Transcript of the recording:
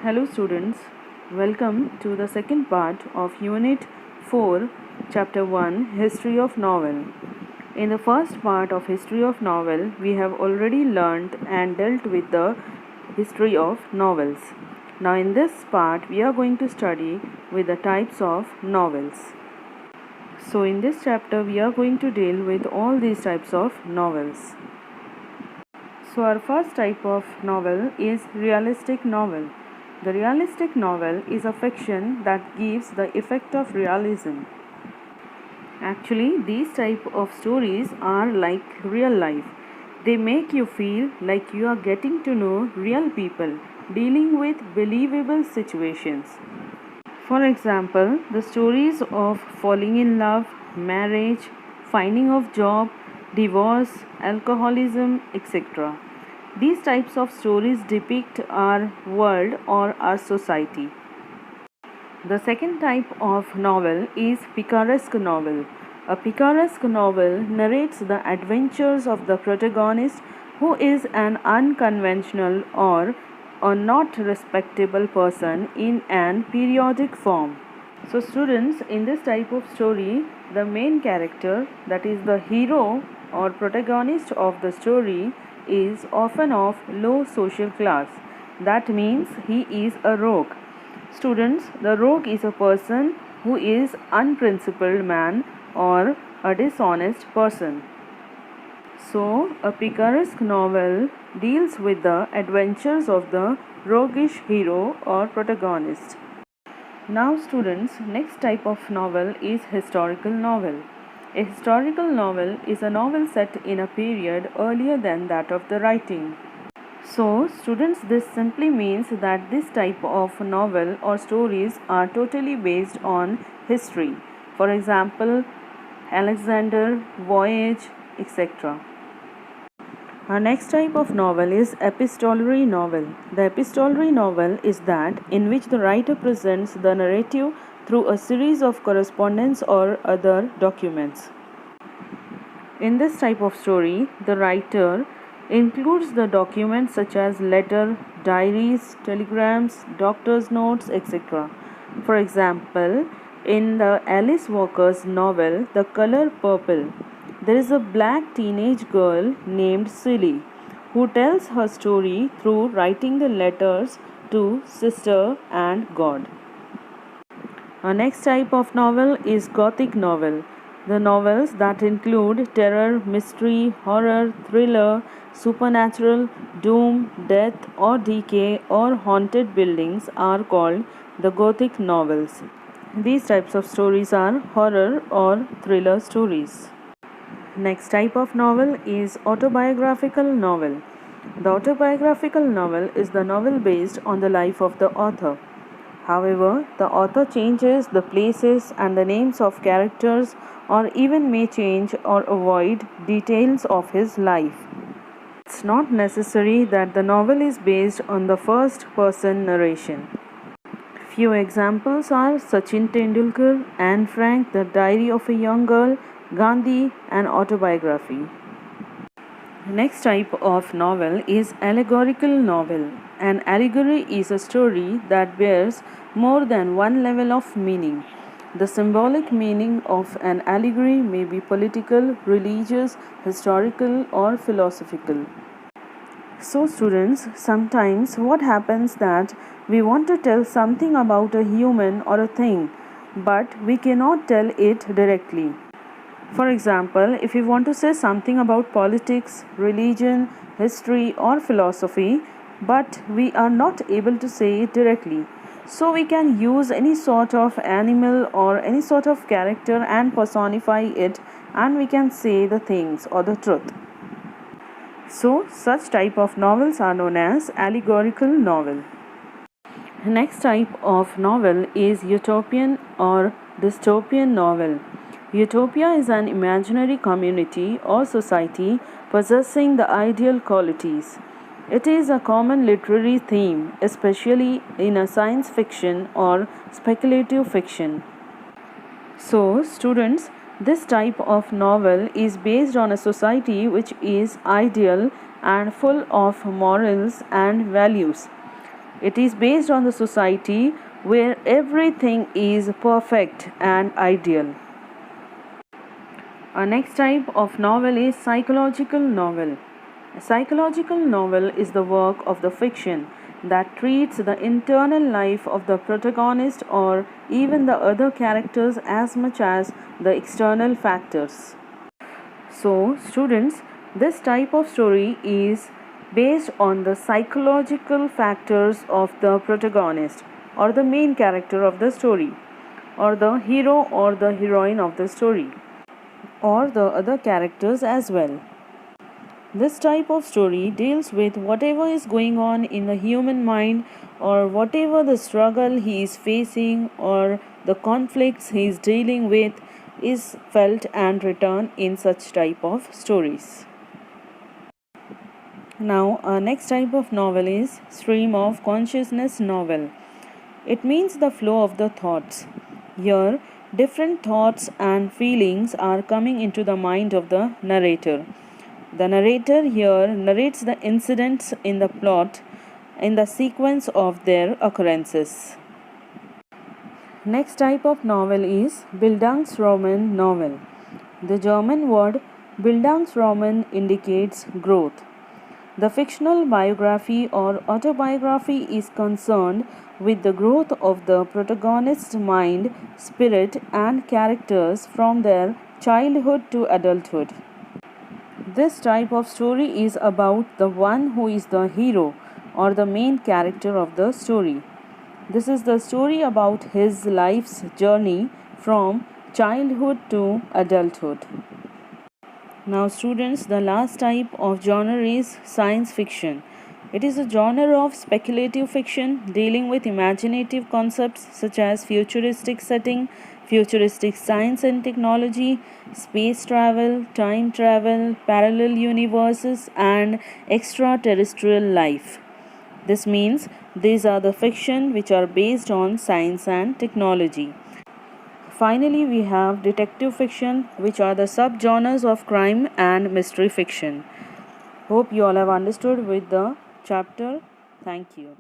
Hello students, welcome to the second part of Unit 4, Chapter 1, History of Novel. In the first part of History of Novel, we have already learnt and dealt with the history of novels. Now in this part, we are going to study with the types of novels. So in this chapter, we are going to deal with all these types of novels. So our first type of novel is realistic novel. The realistic novel is a fiction that gives the effect of realism. Actually, these type of stories are like real life. They make you feel like you are getting to know real people dealing with believable situations. For example, the stories of falling in love, marriage, finding of job, divorce, alcoholism, etc. These types of stories depict our world or our society. The second type of novel is Picaresque novel. A Picaresque novel narrates the adventures of the protagonist who is an unconventional or a not respectable person in an periodic form. So students, in this type of story, the main character, that is the hero or protagonist of the story, is often of low social class. That means he is a rogue. Students, the rogue is a person who is unprincipled man or a dishonest person. So, a Picaresque novel deals with the adventures of the roguish hero or protagonist. Now students, next type of novel is historical novel. A historical novel is a novel set in a period earlier than that of the writing. So students, this simply means that this type of novel or stories are totally based on history. For example, Alexander, Voyage, etc. Our next type of novel is epistolary novel. The epistolary novel is that in which the writer presents the narrative through a series of correspondence or other documents. In this type of story, the writer includes the documents such as letter, diaries, telegrams, doctor's notes, etc. For example, in the Alice Walker's novel The Color Purple, there is a black teenage girl named Silly who tells her story through writing the letters to sister and God. Our next type of novel is Gothic novel. The novels that include terror, mystery, horror, thriller, supernatural, doom, death or decay or haunted buildings are called the Gothic novels. These types of stories are horror or thriller stories. Next type of novel is autobiographical novel. The autobiographical novel is the novel based on the life of the author. However, the author changes the places and the names of characters or even may change or avoid details of his life. It's not necessary that the novel is based on the first person narration. Few examples are Sachin Tendulkar, Anne Frank, The Diary of a Young Girl, Gandhi, and autobiography. Next type of novel is allegorical novel. An allegory is a story that bears more than one level of meaning. The symbolic meaning of an allegory may be political, religious, historical, or philosophical. So students, sometimes what happens that we want to tell something about a human or a thing, but we cannot tell it directly. For example, if we want to say something about politics, religion, history or philosophy, but we are not able to say it directly. So we can use any sort of animal or any sort of character and personify it, and we can say the things or the truth. So such type of novels are known as allegorical novel. Next type of novel is utopian or dystopian novel. Utopia is an imaginary community or society possessing the ideal qualities. It is a common literary theme, especially in a science fiction or speculative fiction. So, students, this type of novel is based on a society which is ideal and full of morals and values. It is based on the society where everything is perfect and ideal. Our next type of novel is psychological novel. A psychological novel is the work of the fiction that treats the internal life of the protagonist or even the other characters as much as the external factors. So, students, this type of story is based on the psychological factors of the protagonist or the main character of the story, or the hero or the heroine of the story, or the other characters as well. This type of story deals with whatever is going on in the human mind, or whatever the struggle he is facing or the conflicts he is dealing with is felt and written in such type of stories. Now, our next type of novel is stream of consciousness novel. It means the flow of the thoughts. Here, different thoughts and feelings are coming into the mind of the narrator. The narrator here narrates the incidents in the plot in the sequence of their occurrences. Next type of novel is Bildungsroman novel. The German word Bildungsroman indicates growth. The fictional biography or autobiography is concerned with the growth of the protagonist's mind, spirit, and characters from their childhood to adulthood. This type of story is about the one who is the hero or the main character of the story. This is the story about his life's journey from childhood to adulthood. Now, students, the last type of genre is science fiction. It is a genre of speculative fiction dealing with imaginative concepts such as futuristic setting, futuristic science and technology, space travel, time travel, parallel universes, and extraterrestrial life. This means these are the fiction which are based on science and technology. Finally, we have detective fiction, which are the subgenres of crime and mystery fiction. Hope you all have understood with the chapter. Thank you.